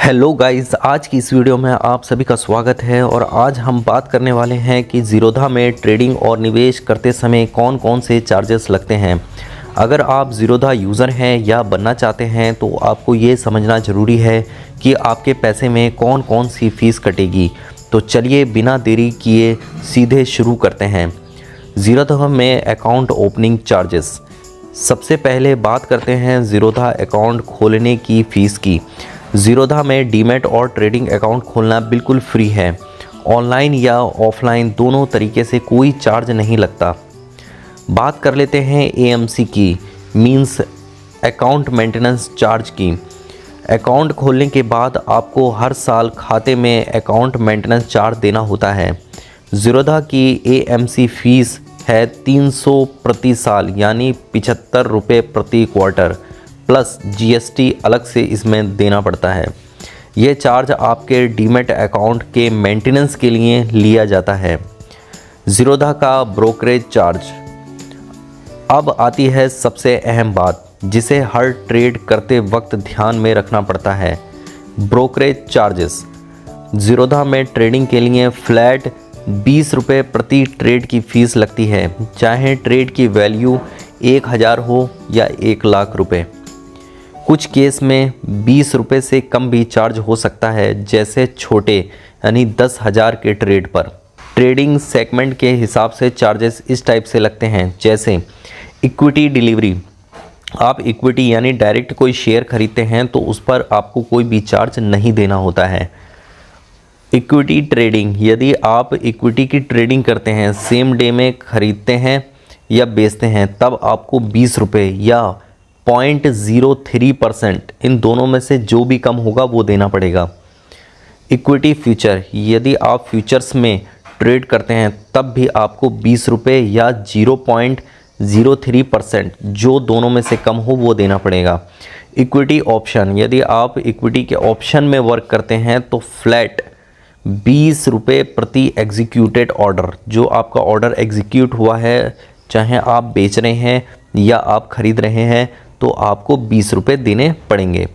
Hello guys, आज की इस वीडियो में आप सभी का स्वागत है। और आज हम बात करने वाले हैं कि ज़ीरोधा में ट्रेडिंग और निवेश करते समय कौन कौन से चार्जेस लगते हैं। अगर आप ज़ीरोधा यूज़र हैं या बनना चाहते हैं तो आपको ये समझना ज़रूरी है कि आपके पैसे में कौन कौन सी फ़ीस कटेगी। तो चलिए बिना देरी किए सीधे शुरू करते हैं। ज़ीरोधा में अकाउंट ओपनिंग चार्जेस। सबसे पहले बात करते हैं ज़ीरोधा अकाउंट खोलने की फ़ीस की। ज़ीरोधा में डीमैट और ट्रेडिंग अकाउंट खोलना बिल्कुल फ्री है। ऑनलाइन या ऑफलाइन दोनों तरीके से कोई चार्ज नहीं लगता। बात कर लेते हैं एएमसी की, मींस अकाउंट मेंटेनेंस चार्ज की। अकाउंट खोलने के बाद आपको हर साल खाते में अकाउंट मेंटेनेंस चार्ज देना होता है। ज़ीरोधा की एएमसी फ़ीस है 300 प्रति साल, यानी 75 रुपये प्रति क्वार्टर, प्लस जीएसटी अलग से इसमें देना पड़ता है। ये चार्ज आपके डीमैट अकाउंट के मेंटेनेंस के लिए लिया जाता है। ज़ीरोधा का ब्रोकरेज चार्ज। अब आती है सबसे अहम बात, जिसे हर ट्रेड करते वक्त ध्यान में रखना पड़ता है, ब्रोकरेज चार्जेस। ज़ीरोधा में ट्रेडिंग के लिए फ्लैट 20 रुपये प्रति ट्रेड की फ़ीस लगती है, चाहे ट्रेड की वैल्यू 1000 हो या 1 लाख रुपये। कुछ केस में 20 रुपये से कम भी चार्ज हो सकता है, जैसे छोटे यानी 10,000 के ट्रेड पर। ट्रेडिंग सेगमेंट के हिसाब से चार्जेस इस टाइप से लगते हैं, जैसे इक्विटी डिलीवरी। आप इक्विटी यानी डायरेक्ट कोई शेयर खरीदते हैं तो उस पर आपको कोई भी चार्ज नहीं देना होता है। इक्विटी ट्रेडिंग, यदि आप इक्विटी की ट्रेडिंग करते हैं, सेम डे में खरीदते हैं या बेचते हैं, तब आपको 20 रुपये या 0.03%, इन दोनों में से जो भी कम होगा वो देना पड़ेगा। इक्विटी फ्यूचर, यदि आप फ्यूचर्स में ट्रेड करते हैं तब भी आपको 20 रुपये या 0.03%, जो दोनों में से कम हो वो देना पड़ेगा। इक्विटी ऑप्शन, यदि आप इक्विटी के ऑप्शन में वर्क करते हैं तो फ्लैट 20 रुपये प्रति एग्जीक्यूटेड ऑर्डर। जो आपका ऑर्डर एग्जीक्यूट हुआ है, चाहे आप बेच रहे हैं या आप खरीद रहे हैं, तो आपको 20 रुपये देने पड़ेंगे।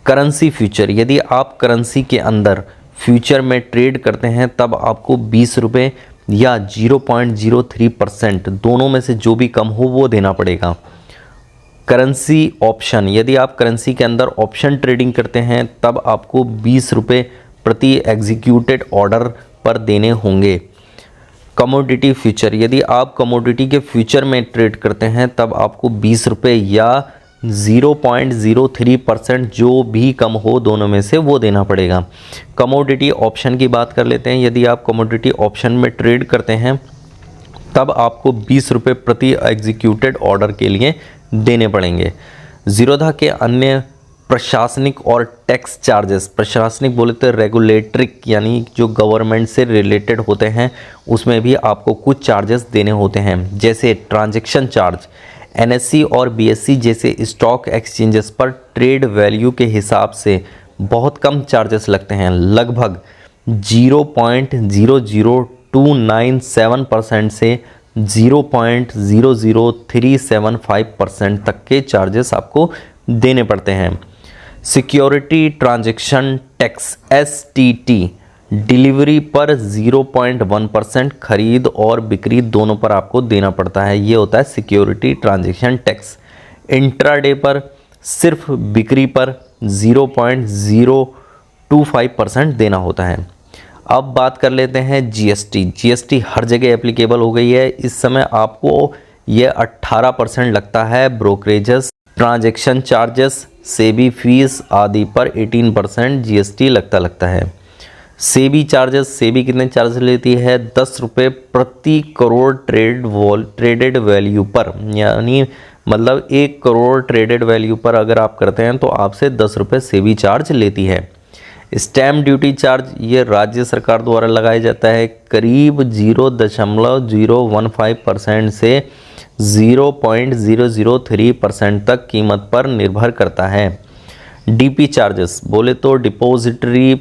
करेंसी फ्यूचर, यदि आप करेंसी के अंदर फ्यूचर में ट्रेड करते हैं तब आपको 20 रुपये या 0.03%, दोनों में से जो भी कम हो वो देना पड़ेगा। करेंसी ऑप्शन, यदि आप करेंसी के अंदर ऑप्शन ट्रेडिंग करते हैं तब आपको 20 रुपये प्रति एग्जीक्यूटेड ऑर्डर पर देने होंगे। कमोडिटी फ्यूचर, यदि आप कमोडिटी के फ्यूचर में ट्रेड करते हैं तब आपको 20 रुपये या 0.03%, जो भी कम हो दोनों में से वो देना पड़ेगा। कमोडिटी ऑप्शन की बात कर लेते हैं। यदि आप कमोडिटी ऑप्शन में ट्रेड करते हैं तब आपको 20 रुपये प्रति एग्जीक्यूटेड ऑर्डर के लिए देने पड़ेंगे। ज़ीरोधा के अन्य प्रशासनिक और टैक्स चार्जेस। प्रशासनिक बोले तो रेगुलेटरिक, यानी जो गवर्नमेंट से रिलेटेड होते हैं, उसमें भी आपको कुछ चार्जेस देने होते हैं, जैसे ट्रांजैक्शन चार्ज। एनएससी और बीएससी जैसे स्टॉक एक्सचेंजेस पर ट्रेड वैल्यू के हिसाब से बहुत कम चार्जेस लगते हैं, लगभग 0.00297% से 0.00375% तक के चार्जेस आपको देने पड़ते हैं। Security transaction tax STT, delivery पर 0.1%, खरीद और बिक्री दोनों पर आपको देना पड़ता है। ये होता है सिक्योरिटी ट्रांजैक्शन टैक्स। इंट्राडे पर सिर्फ बिक्री पर 0.025% देना होता है। अब बात कर लेते हैं जीएसटी हर जगह एप्लीकेबल हो गई है। इस समय आपको ये 18% लगता है। Brokerages, transaction charges, SEBI fees आदि पर 18% जीएसटी लगता है। सेबी चार्जेस, सेबी कितने चार्ज लेती है? 10 रुपये प्रति करोड़ ट्रेडेड वैल्यू पर, यानी मतलब 1 करोड़ ट्रेडेड वैल्यू पर अगर आप करते हैं तो आपसे 10 रुपये सेबी चार्ज लेती है। स्टैम्प ड्यूटी चार्ज, ये राज्य सरकार द्वारा लगाया जाता है, करीब 0.015% से 0.003% तक कीमत पर निर्भर करता है। डीपी चार्जेस बोले तो डिपॉजिटरी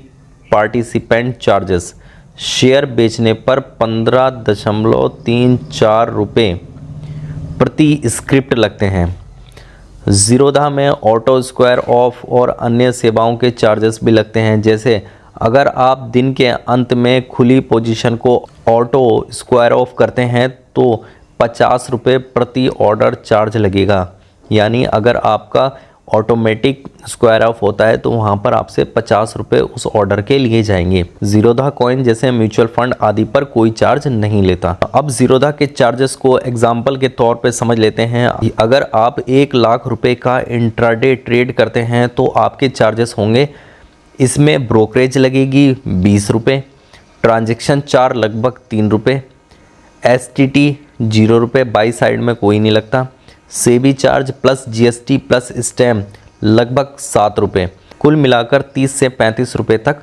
पार्टिसिपेंट चार्जेस, शेयर बेचने पर 15.34 रुपये प्रति स्क्रिप्ट लगते हैं। ज़ीरोधा में ऑटो स्क्वायर ऑफ और अन्य सेवाओं के चार्जेस भी लगते हैं। जैसे अगर आप दिन के अंत में खुली पोजीशन को ऑटो स्क्वायर ऑफ करते हैं तो 50 रुपये प्रति ऑर्डर चार्ज लगेगा। यानी अगर आपका ऑटोमेटिक स्क्वायर ऑफ होता है तो वहाँ पर आपसे 50 रुपये उस ऑर्डर के लिए जाएंगे। ज़ीरोधा कॉइन जैसे म्यूचुअल फंड आदि पर कोई चार्ज नहीं लेता। अब ज़ीरोधा के चार्जेस को एग्जाम्पल के तौर पे समझ लेते हैं। अगर आप 1 लाख रुपए का इंट्राडे ट्रेड करते हैं तो आपके चार्जेस होंगे, इसमें ब्रोकरेज लगेगी 20 रुपये, ट्रांजेक्शन चार्ज लगभग 3 रुपये, STT 0 रुपये, बाई साइड में कोई नहीं लगता, SEBI charge plus GST plus stamp लगभग 7 रुपये। कुल मिलाकर 30 से 35 रुपये तक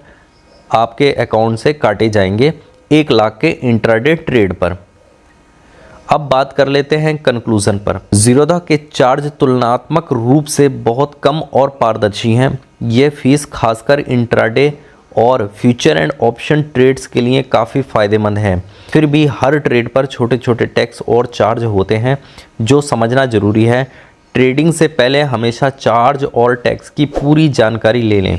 आपके अकाउंट से काटे जाएंगे 1 लाख के इंट्राडे ट्रेड पर। अब बात कर लेते हैं कंक्लूजन पर। ज़ीरोधा के चार्ज तुलनात्मक रूप से बहुत कम और पारदर्शी हैं। ये फीस खासकर इंट्राडे और फ्यूचर एंड ऑप्शन ट्रेड्स के लिए काफ़ी फ़ायदेमंद है। फिर भी हर ट्रेड पर छोटे छोटे टैक्स और चार्ज होते हैं जो समझना ज़रूरी है। ट्रेडिंग से पहले हमेशा चार्ज और टैक्स की पूरी जानकारी ले लें।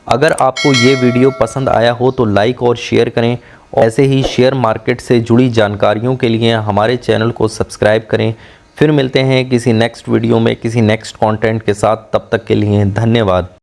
अगर आपको ये वीडियो पसंद आया हो तो लाइक और शेयर करें। ऐसे ही शेयर मार्केट से जुड़ी जानकारियों के लिए हमारे चैनल को सब्सक्राइब करें। फिर मिलते हैं किसी नेक्स्ट वीडियो में किसी नेक्स्ट कंटेंट के साथ। तब तक के लिए धन्यवाद।